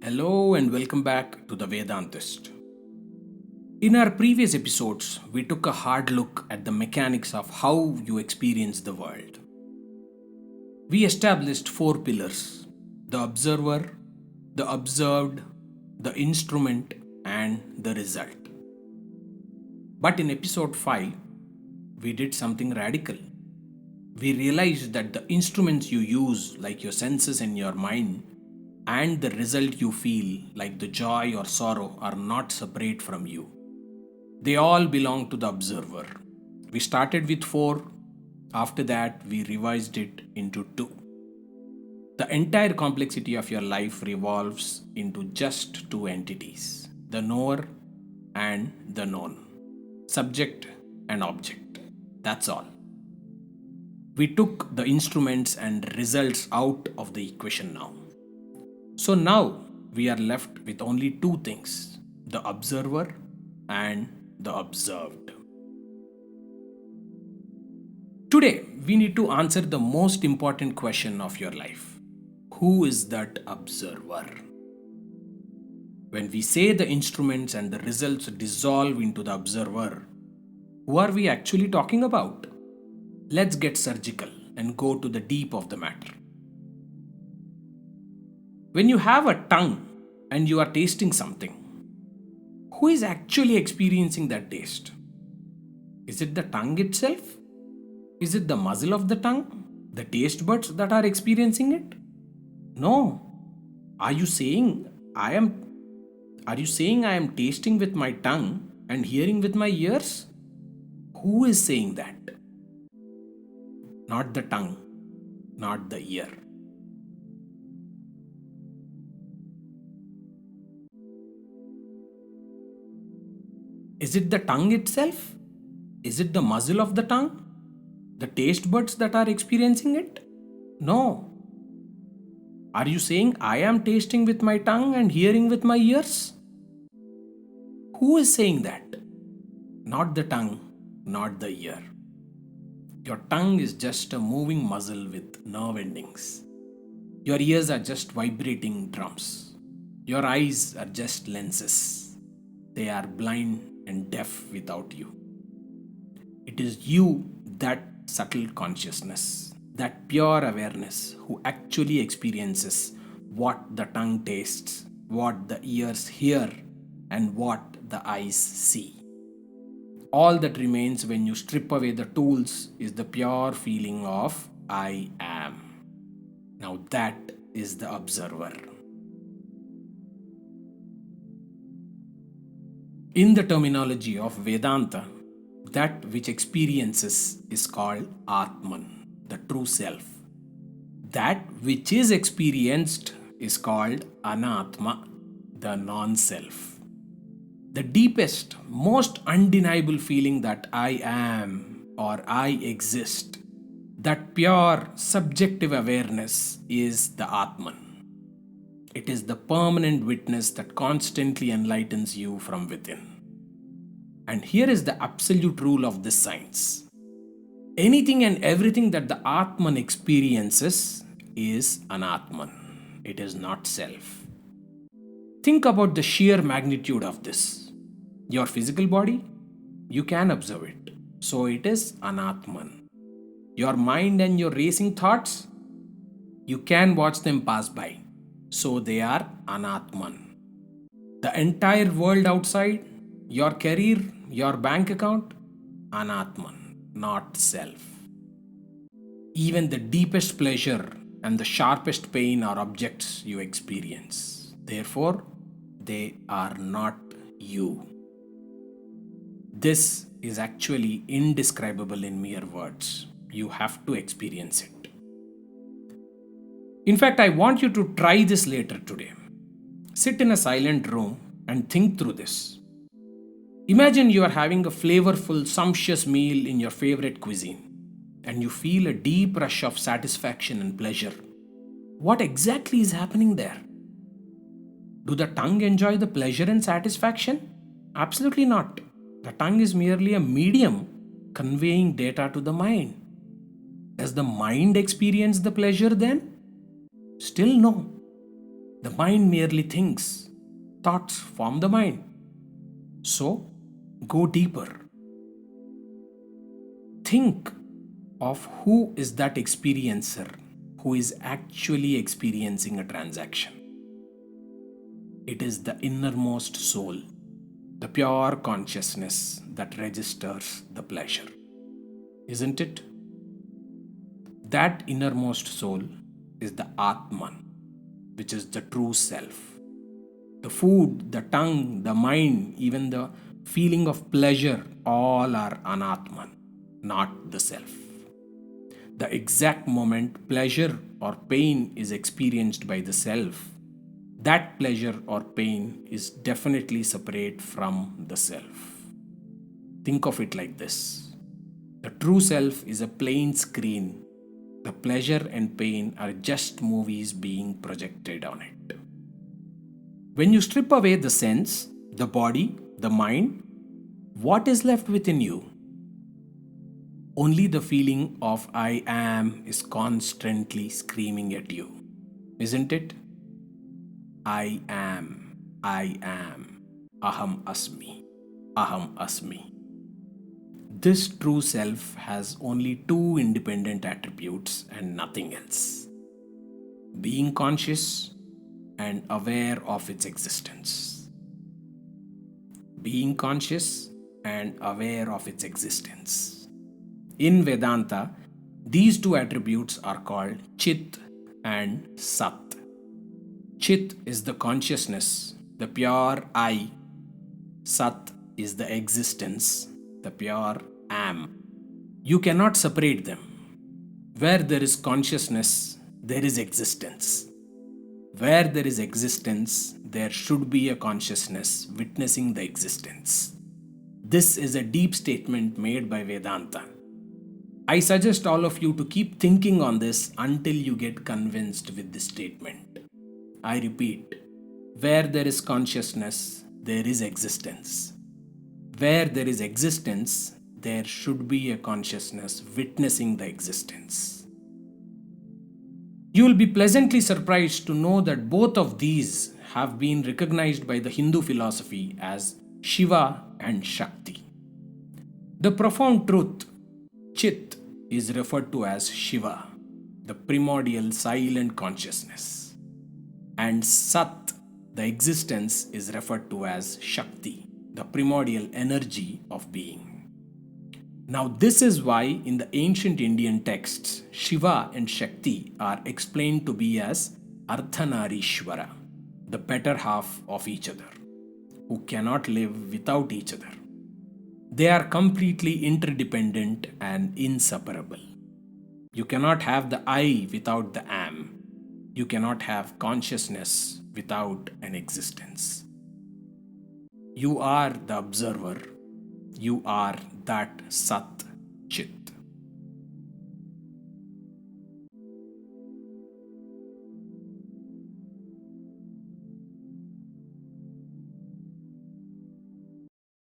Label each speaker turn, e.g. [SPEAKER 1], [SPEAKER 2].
[SPEAKER 1] Hello and welcome back to the Vedantist. In our previous episodes, we took a hard look at the mechanics of how you experience the world. We established four pillars: the observer, the observed, the instrument, and the result. But in episode 5, we did something radical. We realized that the instruments you use, like your senses and your mind, and the result you feel, like the joy or sorrow, are not separate from you. They all belong to the observer. We started with 4, after that, we revised it into 2. The entire complexity of your life revolves into just 2 entities: the knower and the known, subject and object. That's all. We took the instruments and results out of the equation now. So now we are left with only 2 things: the observer and the observed. Today we need to answer the most important question of your life: who is that observer? When we say the instruments and the results dissolve into the observer, who are we actually talking about? Let's get surgical and go to the deep of the matter. When you have a tongue and you are tasting something, who is actually experiencing that taste? Is it the tongue itself? Is it the muscle of the tongue? The taste buds that are experiencing it? No. Are you saying I am tasting with my tongue and hearing with my ears? Who is saying that? Not the tongue, not the ear. Is it the tongue itself? Is it the muscle of the tongue? The taste buds that are experiencing it? No. Are you saying I am tasting with my tongue and hearing with my ears? Who is saying that? Not the tongue, not the ear. Your tongue is just a moving muscle with nerve endings. Your ears are just vibrating drums. Your eyes are just lenses. They are blind and deaf without you. It is you, that subtle consciousness, that pure awareness, who actually experiences what the tongue tastes, what the ears hear, and what the eyes see. All that remains when you strip away the tools is the pure feeling of I am. Now that is the observer. In the terminology of Vedanta, that which experiences is called Atman, the true self. That which is experienced is called Anatma, the non-self. The deepest, most undeniable feeling that I am or I exist, that pure subjective awareness, is the Atman. It is the permanent witness that constantly enlightens you from within. And here is the absolute rule of this science: anything and everything that the Atman experiences is Anatman. It is not self. Think about the sheer magnitude of this. Your physical body, you can observe it, so it is Anatman. Your mind and your racing thoughts, you can watch them pass by, so they are Anatman. The entire world outside, your career, your bank account, Anatman, not self. Even the deepest pleasure and the sharpest pain are objects you experience. Therefore, they are not you. This is actually indescribable in mere words. You have to experience it. In fact, I want you to try this later today. Sit in a silent room and think through this. Imagine you are having a flavorful, sumptuous meal in your favorite cuisine, and you feel a deep rush of satisfaction and pleasure. What exactly is happening there? Do the tongue enjoy the pleasure and satisfaction? Absolutely not. The tongue is merely a medium conveying data to the mind. Does the mind experience the pleasure then? Still no. The mind merely thinks. Thoughts form the mind. So, go deeper. Think of who is that experiencer who is actually experiencing a transaction. It is the innermost soul, the pure consciousness that registers the pleasure. Isn't it? That innermost soul is the Atman, which is the true self. The food, the tongue, the mind, even the feeling of pleasure, all are anatman, not the self. The exact moment pleasure or pain is experienced by the self, that pleasure or pain is definitely separate from the self. Think of it like this: the true self is a plain screen. The pleasure and pain are just movies being projected on it. When you strip away the sense, the body, the mind, what is left within you? Only the feeling of I am is constantly screaming at you, isn't it? I am, aham asmi, aham asmi. This true self has only two independent attributes and nothing else: being conscious and aware of its existence. Being conscious and aware of its existence. In Vedanta, these two attributes are called Chit and Sat. Chit is the consciousness, the pure I. Sat is the existence, the pure Am. You cannot separate them. Where there is consciousness, there is existence. Where there is existence, there should be a consciousness witnessing the existence. This is a deep statement made by Vedanta. I suggest all of you to keep thinking on this until you get convinced with this statement. I repeat, where there is consciousness, there is existence. Where there is existence, there should be a consciousness witnessing the existence. You will be pleasantly surprised to know that both of these have been recognized by the Hindu philosophy as Shiva and Shakti. The profound truth, Chit, is referred to as Shiva, the primordial silent consciousness, and Sat, the existence, is referred to as Shakti, the primordial energy of being. Now, this is why in the ancient Indian texts, Shiva and Shakti are explained to be as Ardhanarishwara, the better half of each other, who cannot live without each other. They are completely interdependent and inseparable. You cannot have the I without the Am. You cannot have consciousness without an existence. You are the observer. You are that Sat Chit.